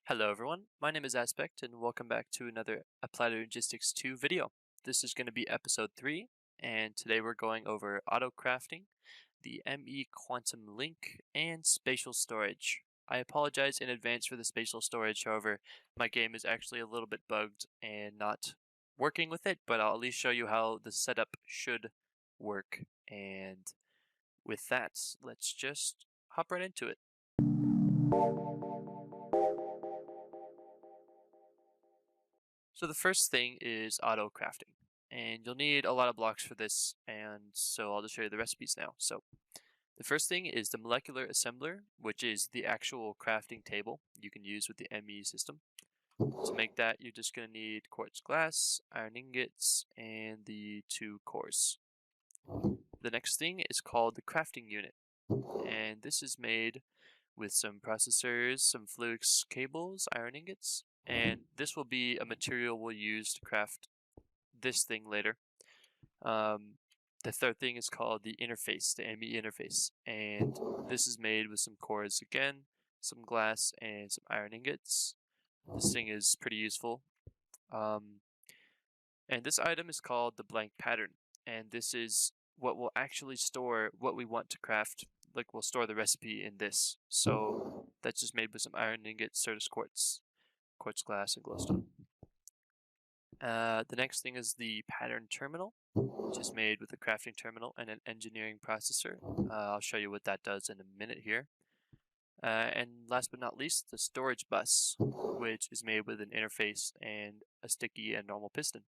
Hello everyone, my name is Aspect and welcome back to another Applied Energistics 2 video. This is going to be episode 3 and today we're going over auto crafting, the ME quantum link, and spatial storage. I apologize in advance for the spatial storage, however, my game is actually a little bit bugged and not working with it, but I'll at least show you how the setup should work. And with that, let's just hop right into it. So the first thing is auto crafting, and you'll need a lot of blocks for this, and so I'll just show you the recipes now. So the first thing is the molecular assembler, which is the actual crafting table you can use with the ME system. To make that, you're just going to need quartz glass, iron ingots, and the 2 cores. The next thing is called the crafting unit, and this is made with some processors, some fluix cables, iron ingots, and this will be a material we'll use to craft this thing later. The third thing is called the interface, the ME interface, and this is made with some cores again, some glass, and some iron ingots. This thing is pretty useful. And this item is called the blank pattern, and this is what will actually store what we want to craft. Like, we'll store the recipe in this. So that's just made with some iron ingots, Certus quartz, quartz glass, and glowstone. The next thing is the pattern terminal, which is made with a crafting terminal and an engineering processor. I'll show you what that does in a minute here. And last but not least, the storage bus, which is made with an interface and a sticky and normal piston.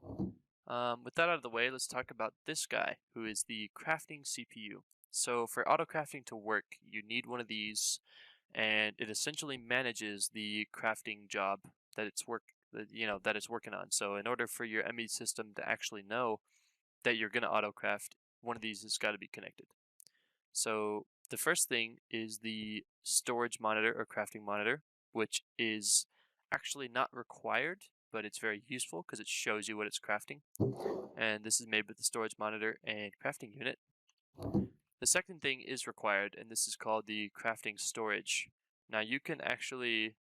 With that out of the way, let's talk about this guy, who is the crafting CPU. So for auto crafting to work, you need one of these, and it essentially manages the crafting job that it's working on. So in order for your ME system to actually know that you're going to auto craft, one of these has got to be connected. So the first thing is the storage monitor or crafting monitor, which is actually not required, but it's very useful because it shows you what it's crafting. And this is made with the storage monitor and crafting unit. The second thing is required, and this is called the crafting storage. Now you can actually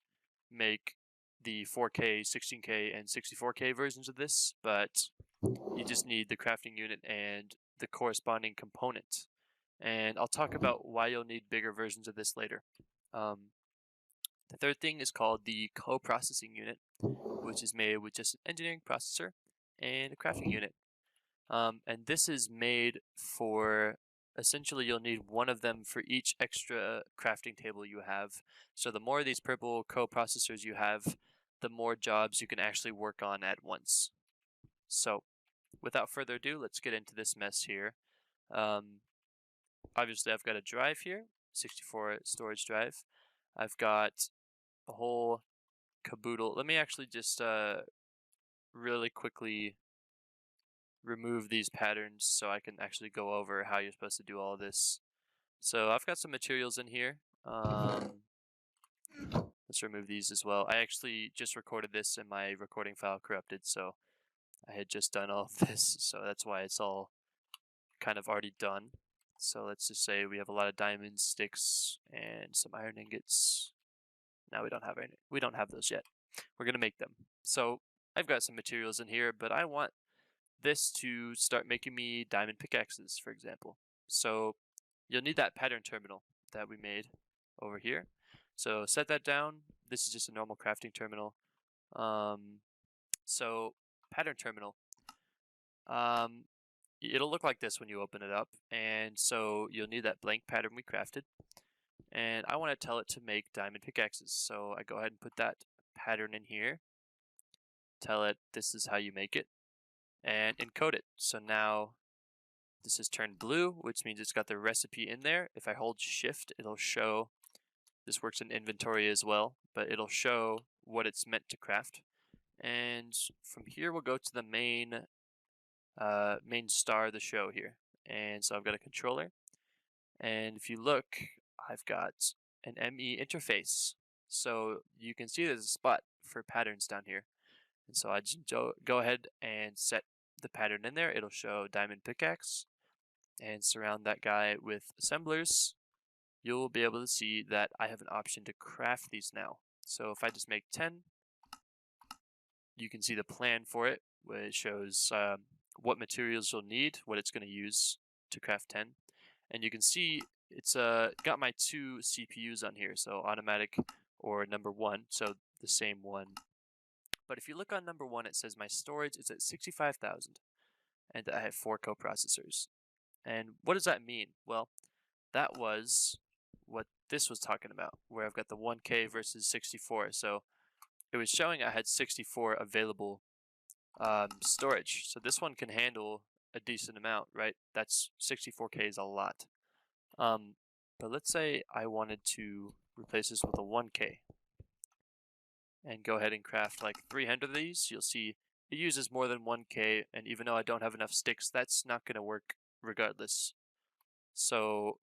make the 4K, 16K, and 64K versions of this, but you just need the crafting unit and the corresponding component. And I'll talk about why you'll need bigger versions of this later. The third thing is called the co-processing unit, which is made with just an engineering processor and a crafting unit. And this is made for, essentially you'll need one of them for each extra crafting table you have. So the more of these purple co-processors you have, the more jobs you can actually work on at once. So without further ado, let's get into this mess here. Obviously I've got a drive here, 64 storage drive. I've got a whole caboodle. Let me actually just really quickly remove these patterns so I can actually go over how you're supposed to do all this. So I've got some materials in here. Let's remove these as well. I actually just recorded this and my recording file corrupted, so I had just done all of this, so that's why it's all kind of already done. So let's just say we have a lot of diamonds, sticks, and some iron ingots. Now we don't have those yet. We're gonna make them. So I've got some materials in here, but I want this to start making me diamond pickaxes, for example. So you'll need that pattern terminal that we made over here. So set that down. This is just a normal crafting terminal. So pattern terminal. It'll look like this when you open it up, and so you'll need that blank pattern we crafted. And I want to tell it to make diamond pickaxes, so I go ahead and put that pattern in here. Tell it this is how you make it, and encode it. So now this is turned blue, which means it's got the recipe in there. If I hold shift, it'll show, this works in inventory as well, but it'll show what it's meant to craft. And from here we'll go to the main star of the show here. And so I've got a controller, and if you look, I've got an ME interface. So you can see there's a spot for patterns down here. And so I just go ahead and set the pattern in there. It'll show diamond pickaxe, and surround that guy with assemblers. You'll be able to see that I have an option to craft these now. So if I just make 10, you can see the plan for it, where it shows what materials you'll need, what it's going to use to craft 10. And you can see it's got my 2 CPUs on here, so automatic or number 1, so the same one. But if you look on number 1, it says my storage is at 65,000, and I have 4 coprocessors. And what does that mean? Well, that was what this was talking about, where I've got the 1K versus 64. So it was showing I had 64 available storage. So this one can handle a decent amount, right? That's 64K is a lot. But let's say I wanted to replace this with a 1K and go ahead and craft like 300 of these. You'll see it uses more than 1K, and even though I don't have enough sticks, that's not going to work regardless. So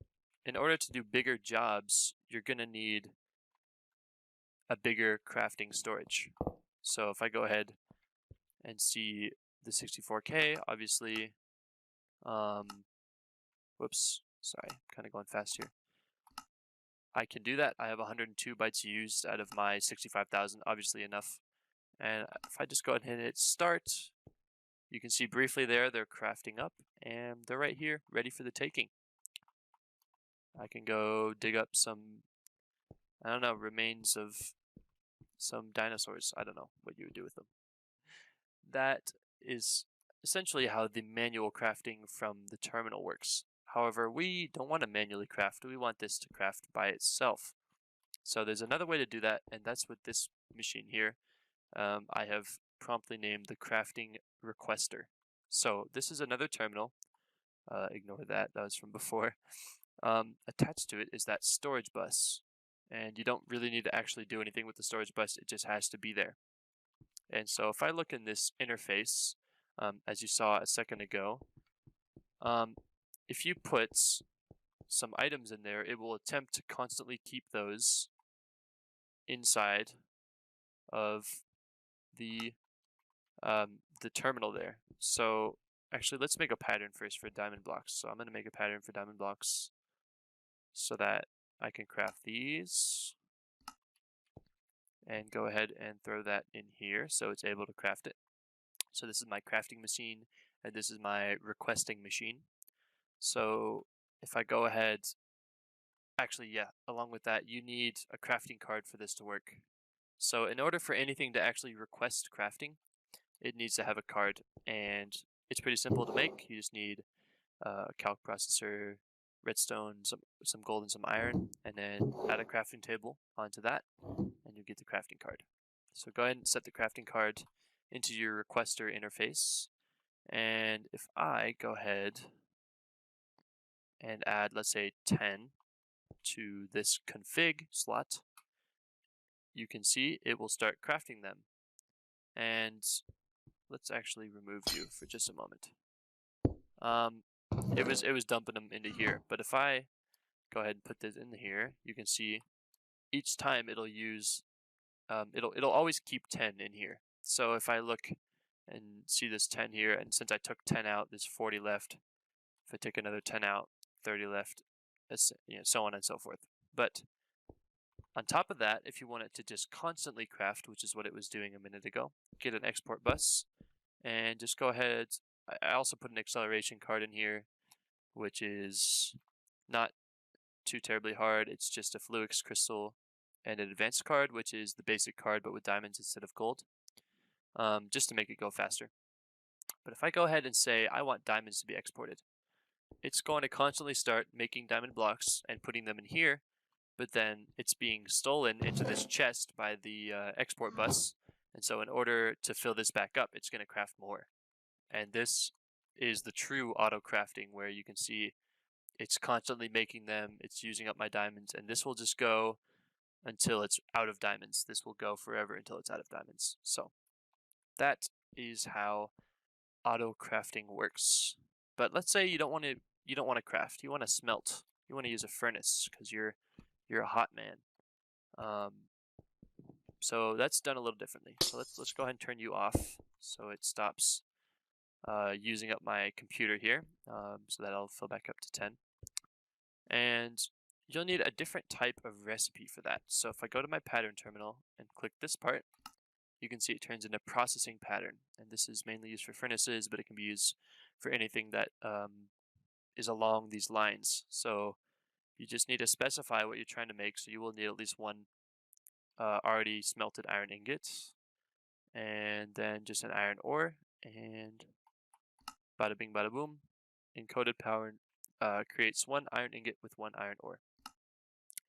in order to do bigger jobs, you're going to need a bigger crafting storage. So if I go ahead and see the 64K, obviously, whoops, sorry, kind of going fast here. I can do that. I have 102 bytes used out of my 65,000, obviously enough. And if I just go ahead and hit start, you can see briefly there, they're crafting up, and they're right here, ready for the taking. I can go dig up some, I don't know, remains of some dinosaurs. I don't know what you would do with them. That is essentially how the manual crafting from the terminal works. However, we don't want to manually craft. We want this to craft by itself. So there's another way to do that, and that's with this machine here. I have promptly named the crafting requester. So this is another terminal. Ignore that, that was from before. Attached to it is that storage bus. And you don't really need to actually do anything with the storage bus, it just has to be there. And so if I look in this interface, as you saw a second ago, if you put some items in there, it will attempt to constantly keep those inside of the terminal there. So actually, let's make a pattern first for diamond blocks. So I'm going to make a pattern for diamond blocks so that I can craft these and go ahead and throw that in here so it's able to craft it. So this is my crafting machine, and this is my requesting machine. So if I go ahead, actually, yeah, along with that, you need a crafting card for this to work. So in order for anything to actually request crafting, it needs to have a card, and it's pretty simple to make. You just need a calc processor, redstone, some gold and some iron, and then add a crafting table onto that, and you get the crafting card. So go ahead and set the crafting card into your requester interface, and if I go ahead and add, let's say, 10 to this config slot, you can see it will start crafting them. And let's actually remove you for just a moment. It was dumping them into here, but if I go ahead and put this in here, you can see each time it'll use it'll always keep 10 in here. So if I look and see this 10 here, and since I took 10 out, there's 40 left. If I take another 10 out, 30 left, so on and so forth. But on top of that, if you want it to just constantly craft, which is what it was doing a minute ago, get an export bus and just go ahead. I also put an acceleration card in here, which is not too terribly hard. It's just a fluix crystal and an advanced card, which is the basic card but with diamonds instead of gold, just to make it go faster. But if I go ahead and say I want diamonds to be exported, it's going to constantly start making diamond blocks and putting them in here, but then it's being stolen into this chest by the export bus, and so in order to fill this back up, it's going to craft more. And this is the true auto crafting, where you can see it's constantly making them, it's using up my diamonds, and this will just go until it's out of diamonds. This will go forever until it's out of diamonds. So that is how auto crafting works. But let's say you don't want to craft, you want to smelt, you want to use a furnace because you're a hot man. So that's done a little differently. So let's go ahead and turn you off so it stops using up my computer here, so that I'll fill back up to 10. And you'll need a different type of recipe for that. So if I go to my pattern terminal and click this part, you can see it turns into processing pattern. And this is mainly used for furnaces, but it can be used for anything that is along these lines. So you just need to specify what you're trying to make. So you will need at least one already smelted iron ingot, and then just an iron ore, and bada bing bada boom. Encoded power creates one iron ingot with one iron ore.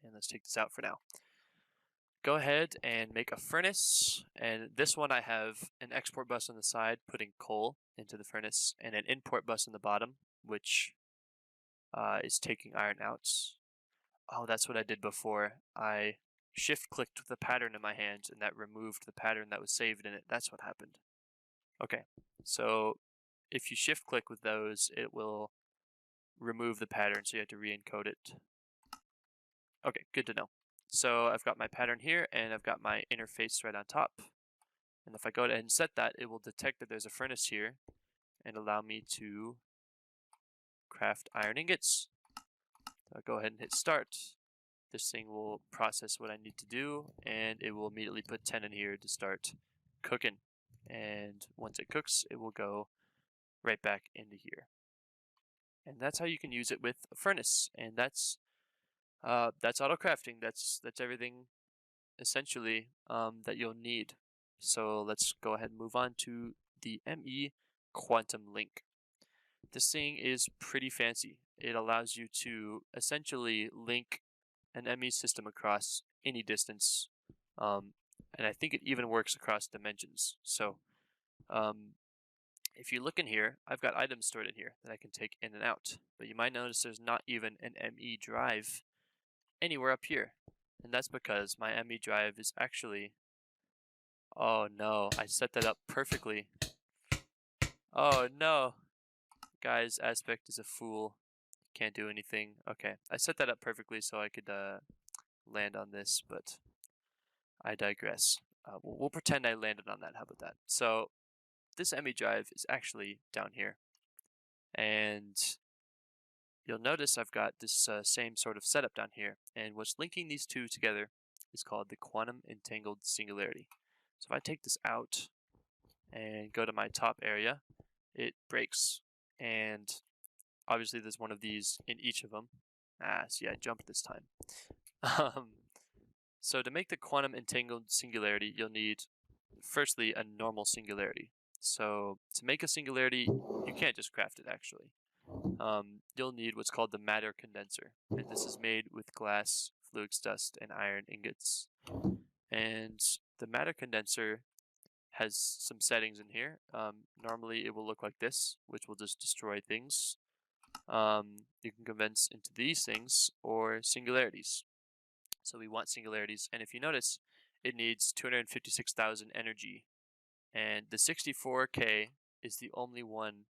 And let's take this out for now. Go ahead and make a furnace, and this one I have an export bus on the side putting coal into the furnace, and an import bus on the bottom which is taking iron out. Oh, that's what I did before. I shift clicked the pattern in my hand and that removed the pattern that was saved in it. That's what happened. Okay, so if you shift click with those, it will remove the pattern, so you have to re-encode it. Okay, good to know. So I've got my pattern here and I've got my interface right on top. And if I go ahead and set that, it will detect that there's a furnace here and allow me to craft iron ingots. So I'll go ahead and hit start. This thing will process what I need to do and it will immediately put 10 in here to start cooking. And once it cooks, it will go right back into here. And that's how you can use it with a furnace. And that's auto crafting. That's everything essentially that you'll need. So let's go ahead and move on to the ME Quantum Link. This thing is pretty fancy. It allows you to essentially link an ME system across any distance, and I think it even works across dimensions. So if you look in here, I've got items stored in here that I can take in and out, but you might notice there's not even an ME drive anywhere up here, and that's because my ME drive is actually, oh no, I set that up perfectly. Oh no, guys, Aspect is a fool. Can't do anything. Okay, I set that up perfectly so I could land on this, but I digress. We'll pretend I landed on that. How about that? So this ME drive is actually down here, and you'll notice I've got this same sort of setup down here, and what's linking these two together is called the quantum entangled singularity. So if I take this out and go to my top area, it breaks, and obviously there's one of these in each of them. See, I jumped this time. So to make the quantum entangled singularity, you'll need, firstly, a normal singularity. So to make a singularity, you can't just craft it, actually. You'll need what's called the matter condenser, and this is made with glass, fluix dust, and iron ingots. And the matter condenser has some settings in here. Normally it will look like this, which will just destroy things. You can condense into these things or singularities. So we want singularities, and if you notice, it needs 256,000 energy, and the 64K is the only one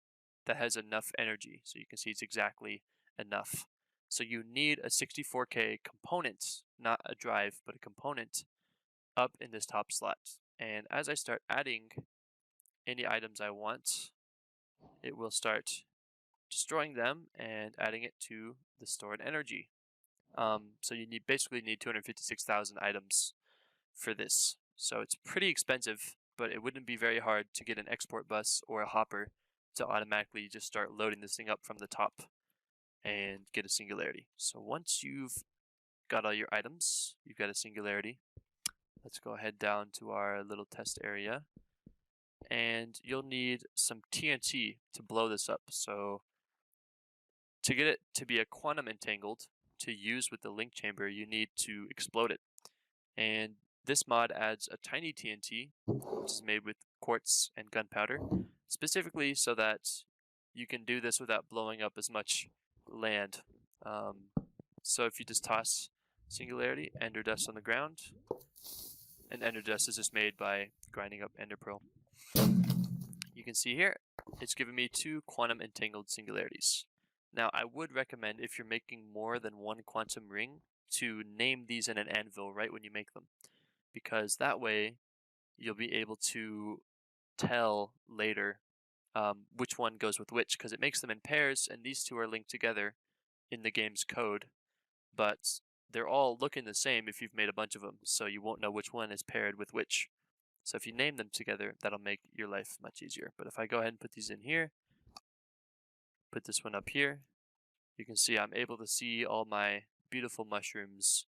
that has enough energy. So you can see it's exactly enough. So you need a 64K component, not a drive, but a component up in this top slot. And as I start adding any items I want, it will start destroying them and adding it to the stored energy. So you basically need 256,000 items for this. So it's pretty expensive, but it wouldn't be very hard to get an export bus or a hopper to automatically just start loading this thing up from the top and get a singularity. So once you've got all your items, you've got a singularity. Let's go ahead down to our little test area, and you'll need some TNT to blow this up. So to get it to be a quantum entangled to use with the link chamber, you need to explode it. And this mod adds a tiny TNT, which is made with quartz and gunpowder, specifically so that you can do this without blowing up as much land. So if you just toss singularity, ender dust on the ground, and ender dust is just made by grinding up ender pearl. You can see here, it's giving me 2 quantum entangled singularities. Now, I would recommend, if you're making more than one quantum ring, to name these in an anvil right when you make them, because that way you'll be able to tell later which one goes with which, because it makes them in pairs, and these two are linked together in the game's code. but they're all looking the same if you've made a bunch of them, so you won't know which one is paired with which. So if you name them together, that'll make your life much easier. But if I go ahead and put these in here, put this one up here, you can see I'm able to see all my beautiful mushrooms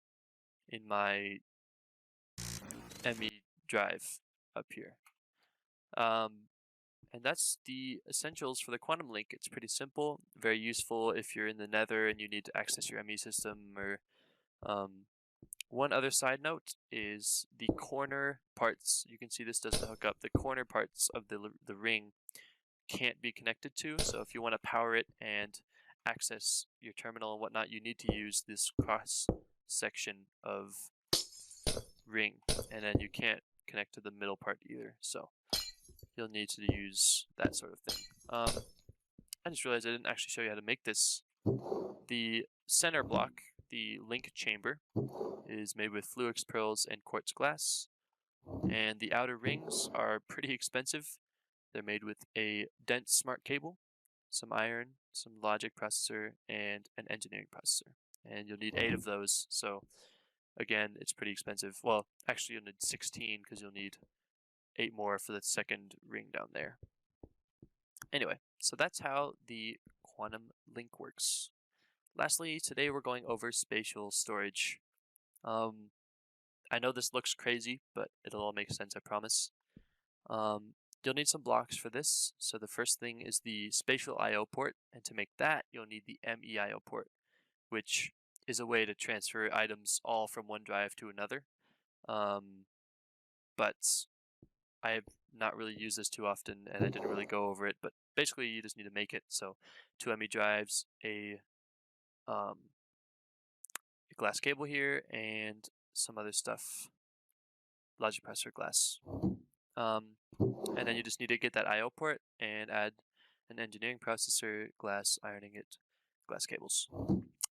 in my ME drive up here. And that's the essentials for the quantum link. It's pretty simple, very useful if you're in the nether and you need to access your ME system. Or one other side note is the corner parts. You can see this doesn't hook up. The corner parts of the ring can't be connected to. So if you want to power it and access your terminal and whatnot, you need to use this cross section of ring, and then you can't connect to the middle part either. So you'll need to use that sort of thing. I just realized I didn't actually show you how to make this. The center block, the link chamber, is made with fluix pearls and quartz glass, and the outer rings are pretty expensive. They're made with a dense smart cable, some iron, some logic processor, and an engineering processor. And you'll need 8 of those, so again, it's pretty expensive. Well, actually you'll need 16 because you'll need 8 more for the second ring down there. Anyway, so that's how the quantum link works. Lastly, today we're going over spatial storage. I know this looks crazy, but it'll all make sense, I promise. You'll need some blocks for this. So the first thing is the spatial I/O port, and to make that, you'll need the MEIO port, which is a way to transfer items all from one drive to another. But I have not really used this too often, and I didn't really go over it, but basically you just need to make it. So 2 ME drives, a glass cable here, and some other stuff, logic processor glass. And then you just need to get that I/O port and add an engineering processor, glass, iron ingot, glass cables.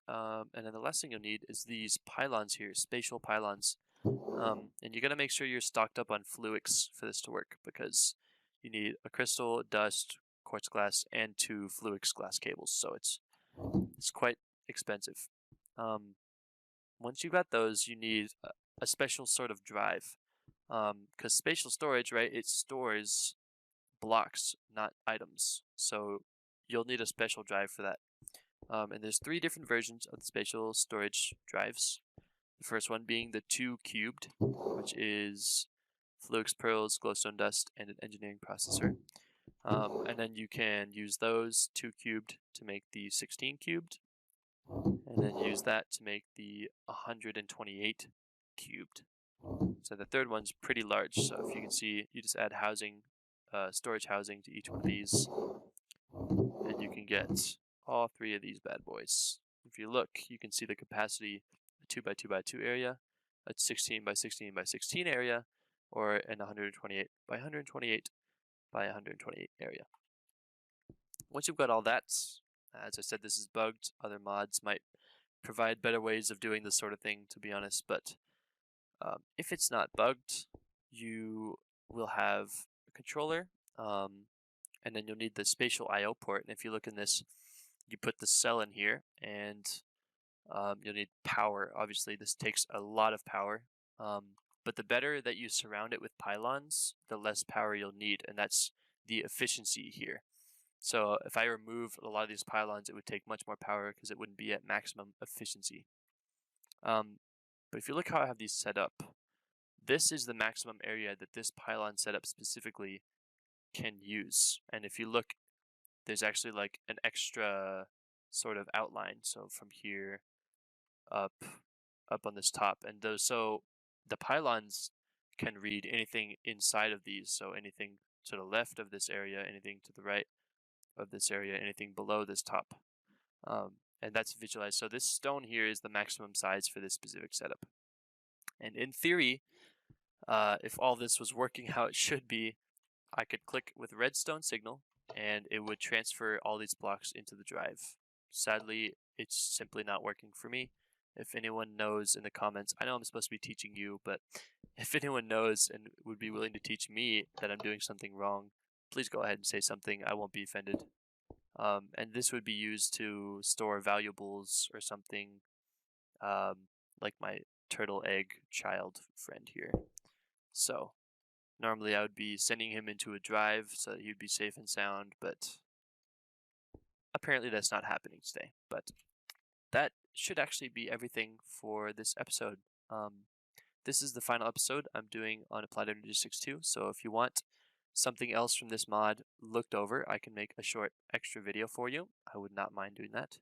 And then the last thing you'll need is these pylons here, spatial pylons. And you gotta make sure you're stocked up on fluix for this to work, because you need a crystal, dust, quartz glass, and 2 fluix glass cables. So it's quite expensive. Once you've got those, you need a special sort of drive. Because spatial storage, right, it stores blocks, not items. So you'll need a special drive for that. And there's 3 different versions of the spatial storage drives. The first one being the 2 cubed, which is fluix pearls, glowstone dust, and an engineering processor. And then you can use those 2 cubed to make the 16 cubed, and then use that to make the 128 cubed. So the third one's pretty large, so if you can see, you just add housing, storage housing to each one of these, and you can get all 3 of these bad boys. If you look, you can see the capacity, a 2 by 2 by 2 area, a 16 by 16 by 16 area, or an 128 by 128 by 128 area. Once you've got all that, as I said, this is bugged. Other mods might provide better ways of doing this sort of thing, to be honest, but if it's not bugged, you will have a controller, and then you'll need the spatial I/O port. And if you look in this, you put the cell in here, and you'll need power. Obviously, this takes a lot of power, but the better that you surround it with pylons, the less power you'll need, and that's the efficiency here. So if I remove a lot of these pylons, it would take much more power because it wouldn't be at maximum efficiency. But if you look how I have these set up, this is the maximum area that this pylon setup specifically can use. And if you look, there's actually like an extra sort of outline. So from here up on this top, and those, so the pylons can read anything inside of these. So anything to the left of this area, anything to the right of this area, anything below this top. And that's visualized. So this stone here is the maximum size for this specific setup. And in theory, if all this was working how it should be, I could click with redstone signal and it would transfer all these blocks into the drive. Sadly, it's simply not working for me. If anyone knows in the comments, I know I'm supposed to be teaching you, but if anyone knows and would be willing to teach me that I'm doing something wrong, please go ahead and say something. I won't be offended. And this would be used to store valuables or something. like my turtle egg child friend here. So normally I would be sending him into a drive so that he'd be safe and sound, but apparently that's not happening today. But that should actually be everything for this episode. This is the final episode I'm doing on Applied Energistics 2, so if you want something else from this mod looked over, I can make a short extra video for you. I would not mind doing that.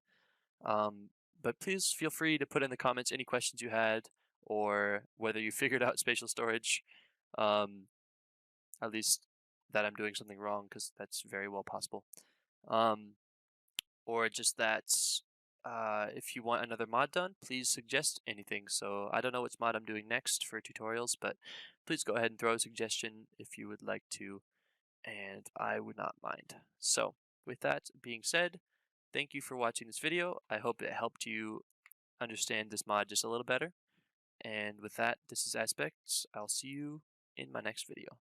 But please feel free to put in the comments any questions you had, or whether you figured out spatial storage, at least that I'm doing something wrong, because that's very well possible. Or just that if you want another mod done, please suggest anything. So I don't know which mod I'm doing next for tutorials, but please go ahead and throw a suggestion if you would like to, and I would not mind. So with that being said, thank you for watching this video. I hope it helped you understand this mod just a little better. And with that, this is Aspects. I'll see you in my next video.